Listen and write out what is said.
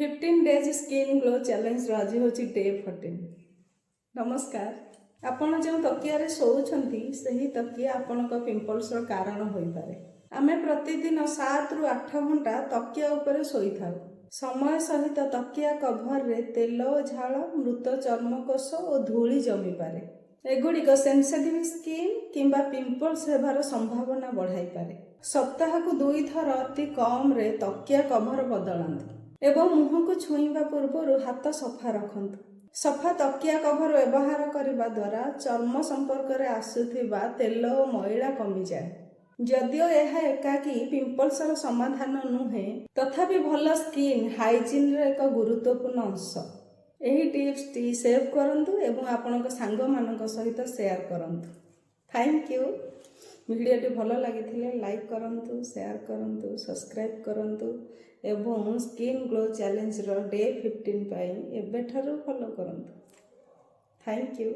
15 days skin glow challenge आज हूँ day 14। नमस्कार। आपण जो तकिया शोचंती सही तकिया आपण पिंपल्स कारण हो पारे। आमे प्रतिदिन 7 ରୁ 8 घंटा तकिया उपरे शोई थाउ। समय सहित तकिया कभर रे तेल झाल मृत चर्मकोश और धूली जमी पारे। एगुड़िक सेंसिटिव स्किन किंबा पिंपल्स हेबार संभावना बढ़ाई पारे। सप्ताह को 2 थर अति कम रे तकिया कभर बदलांतु एवं मुह को छुईबा पूर्व हाथ सफा रखंतु। सफा तकिया कभर व्यवहार करने द्वारा चर्म संपर्क रे आसुथिबा तेल और मैला कमी जाए। जदियो यह एकाकी पिंपल्सर समाधान नुहे तथापि भल स्किन हाइजीन रे एक गुरुत्वपूर्ण अंश। यही टिप्स टी सेव करंतु एवं आपनक सांग मानक सहित शेयर करंतु। Thank you. वीडियोटी भल लगी लाइक करंतु, शेयर करंतु, सब्सक्राइब करंतु एवं स्किन ग्लो चैलेंज रो डे 15 पाई एबेठारु फॉलो करंतु। Thank you.